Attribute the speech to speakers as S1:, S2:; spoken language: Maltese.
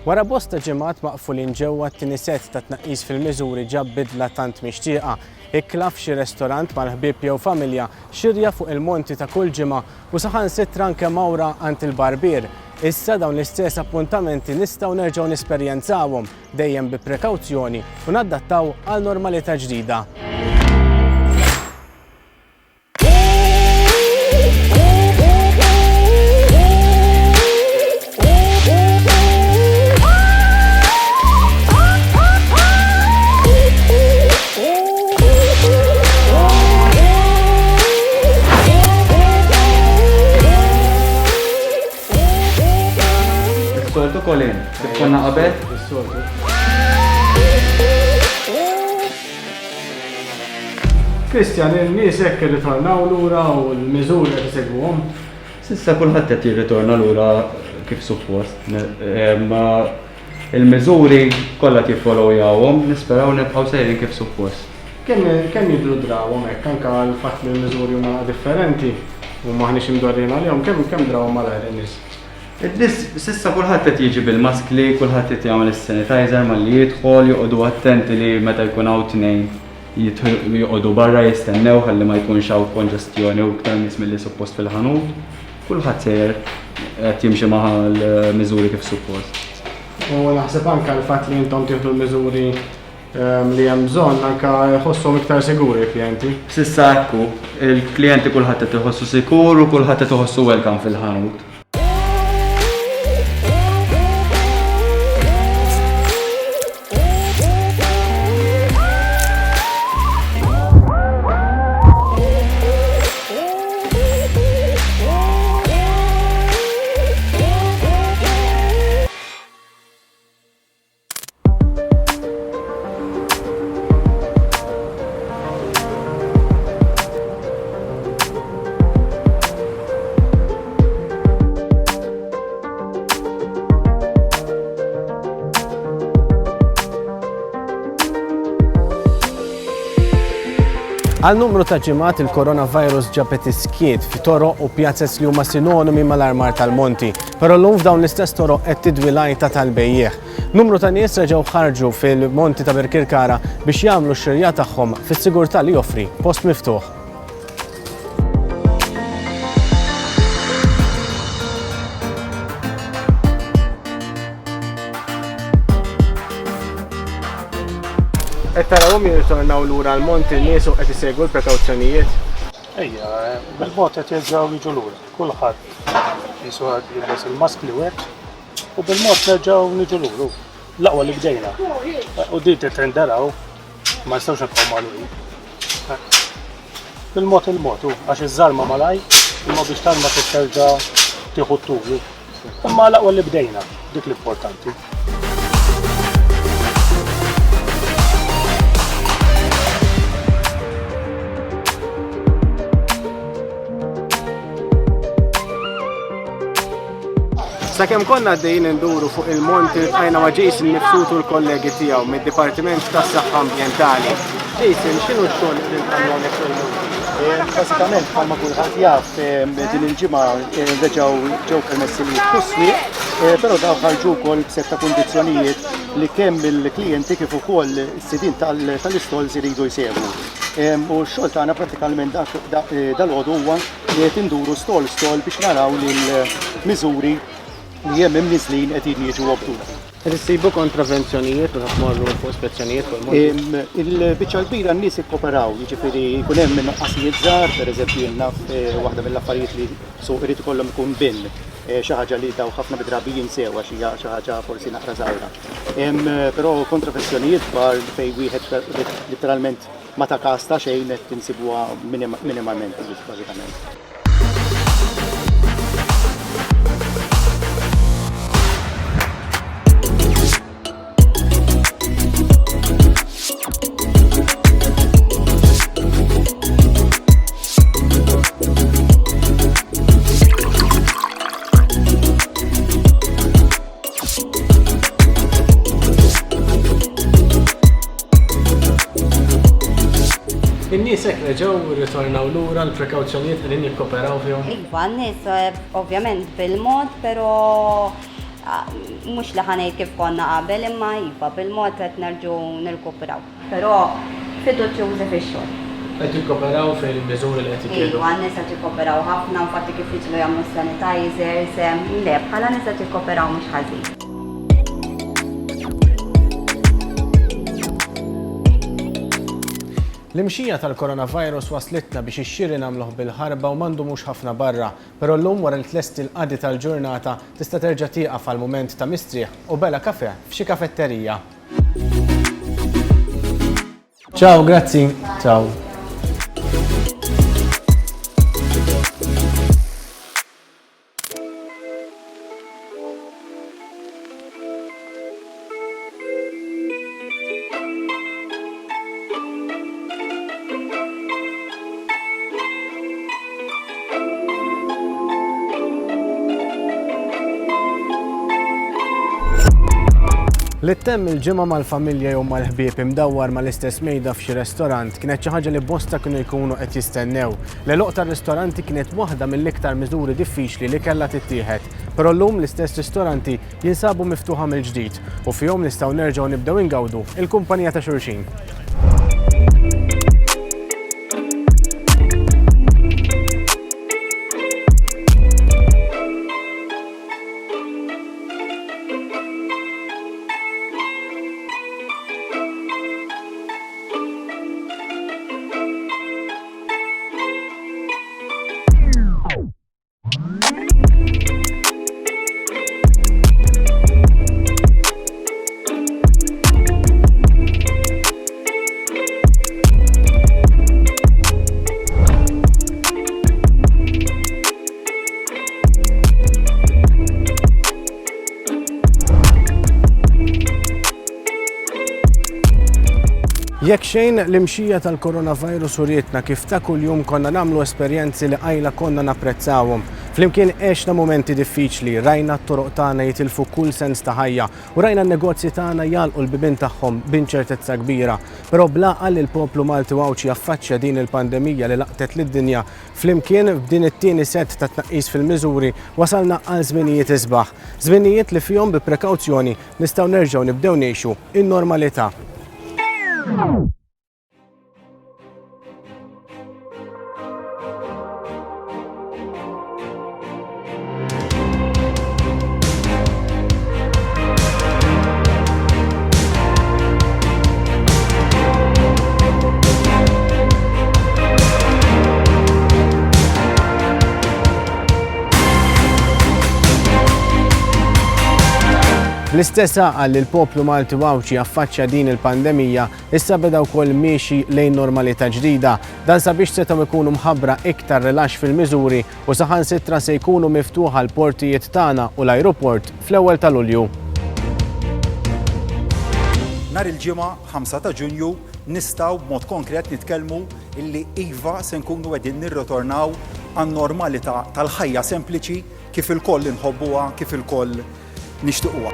S1: Wara bosta ġimgħat maqfulin ġewwa t-tieni set ta' tnaqqis fil-miżuri ġab bidla tant mixtieqa. Ikla f'xi restorant mal-ħbieb jew familja xirja fuq il-monti ta' kull ġimgħa u saħansitra anke mawra għand il-barbier. Issa dawn l-istess appuntamenti nistgħu nerġgħu nesperjenzawhom dejjem bi prekawzjoni u nadattaw għal normalità ġdida.
S2: Soltu kolin, konna qabel?
S1: Kristjan, il-nies hekk irritornaw lura u l-miżuri qed isegwhom.
S2: Sissa kulħadd qed jirritorna lura kif suppost. Ma il-miżuri kollha jiffollowjawhom, nisperaw nibqgħu sejrin kif suppost.
S1: Kemm jidru drawhom hekk anke l-fatt li l-miżuri huma differenti u maħniex imdorrin għalihom, kemm drawhom malajr in-nies?
S2: Sissa kulħadd qed jiġi bil-maskli, kulħadd qed jagħmel is-sanitizer malli jidħol, joqogħdu attenti li meta jkun hawn tnejn joqogħdu barra jistennew ħalli ma jkunx hawn konġestjoni u iktar nies milli suppost fil-ħanut. Kulħadd sejjer qed jimxi ma' l-miżuri kif suppost.
S1: U naħseb anke l-fatt li intom tieħdu l-miżuri li hemm bżonn anke jħossuhom iktar siguri l-klijenti.
S2: Sissa ekku, il-klijenti kulħadd qed iħossu sikur u kulħadd qed iħossu welcome fil-ħanut.
S1: Għal numru ta' ġimgħat il-coronavirus ġabet iskiet fi toroq u pjazzes li huma sinonimi mal-armar tal-monti, però llum f'dawn l-istess toroq qed tidwi lajta tal-bejjieħ. Numru ta' nies reġgħu ħarġu fil-monti ta' Birkirkara biex jagħmlu x-xirja tagħhom fis-sigurtà li joffri post miftuħ. Qed tarawhom jirritornaw lura l-monti n-nies u qed isegwu l-prekawzjonijiet?
S3: Ejja, bil-mod qed jerġgħu jiġu lura. Kulħadd qisu qed jilbes il-maskli u hekk u bil-mod nerġgħu niġu lura. L-aqwa li bdejna. U din titrendaraw ma nistgħux nibqgħu magħluqin. Bil-mod il-mod għax iż-żalma malaj imma biex talma titterġa' tieħu t-turi. Imma l-aqwa li bdejna, dik l-importanti.
S1: Sakemm konna għaddejjin induru fuq il-monti ltqajna ma' Jason Mifsutu l-kollegi tiegħu mid-Dipartiment tas-Saħħa Ambjentali. Jason, x'inhu x-xogħol li tagħmlu hawnhekk fil-monti?
S4: Basikament bħalma kulħadd jaf din il-ġimgħa reġgħu ġew permessi li jidħlu s-swieq, però dawn ħarġu wkoll b'setta kundizzjonijiet li kemm il-klijenti kif ukoll is-sidin tal-istols iridu jsegwu. U x-xogħol tagħna prattikament dal-għodu huwa li qed induru stol biex naraw li l-miżuri li hemm imniżlin qed jiġu obtuti.
S1: Qed issibu kontravenzjonijiet u tmorru fuq ispezzjonijiet fuq il-monti?
S4: Il-biċċa kbira n-nies ikkoperaw, jiġifieri jkun hemm nuqqasijiet żgħar, pereżempju naf waħda mill-affarijiet li suq irid ikollhom ikun bin xi ħaġa li daw ħafna bidrabi jinsewa xi ħaġa forsi naqra żgħira. Però kontravenzjonijiet kbar fejn wieħed literalment ma ta' każ ta' xejn qed tinsibuha minimalment bażikament.
S1: In-nies Isek reġgħu rritornaw lura l-prekawzjonijiet qegħdin jikkoperaw fihom?
S5: Iva, n-nies ovvjament bil-mod, però mhux li ħanejt kif konna qabel, imma iva bil-mod qed nerġgħu nirkuperaw. Però fiduċjużi fix-xogħol.
S1: Qed jikkoperaw fil-miżuri li qed jittieħdu.
S5: Iva, n-nies qed jikkoperaw ħafna, infatti kif jitlu jagħmlu sanitizers, le bħala nies qed jikkoperaw mhux ħażin.
S1: L-imxija tal-coronavirus waslitna biex ix-xiri nagħmluh bil-ħarba u m'għandu mhux ħafna barra, però llum wara l-tlest il-qadi tal-ġurnata tista' terġa' tieqaf għal mument ta' mistrieħ u bela kafè f'xi kafetterija. Ciao, grazzi. Ciao. Li temm il-ġimgħa mal-familja jew mal-ħbieb imdawwar mal-istess mejda f'xi ristorant kienet xi ħaġa li bosta kienu jkunu qed jistennew. L-eluq tar-ristoranti kienet waħda mill-iktar miżuri diffiċli li kellha tittieħed, però llum l-istess ristoranti jinsabu miftuħa mill-ġdid u fihom nistgħu nerġgħu nibdew ingawdu il-kumpanija ta' xulxin. Jekk xejn l-imxija tal-coronavirus urietna kif ta' kuljum konna nagħmlu esperjenzi li qajla konna napprezzawhom. Flimkien għexna momenti diffiċli, rajna t-toroq tagħna jitilfu kull sens ta' ħajja u rajna n-negozji tagħna jagħlqu l-bibien tagħhom b'inċertezza kbira. Però blaqal li l-poplu Malti Wawċi affaċċja din il-pandemija li laqtet lid-dinja flimkien b'din it-tieni set ta' tnaqqis fil-miżuri wasalna għal żminijiet isbaħ. Żminijiet li fihom bi prekawzjoni nistgħu nerġgħu nibdew ngħixu in-normalità. L-istess għal li l-poplu Malti Wawċi affaċċja din il-pandemija issa beda wkoll miexi lejn normalità ġdida. Dan sabiex setgħu jkunu mħabbra iktar rilax fil-miżuri u saħansitra se jkunu miftuħa l-portijiet tagħna u l-ajruport fl-ewwel ta' Lulju.
S6: Nhar il-ġimgħa 5 ta' Ġunju nistgħu b'mod konkret nitkellmu illi iva se nkunu qegħdin nirritornaw għan-normalità tal-ħajja sempliċi kif ilkoll inħobbuha, kif ilkoll nixtiequha.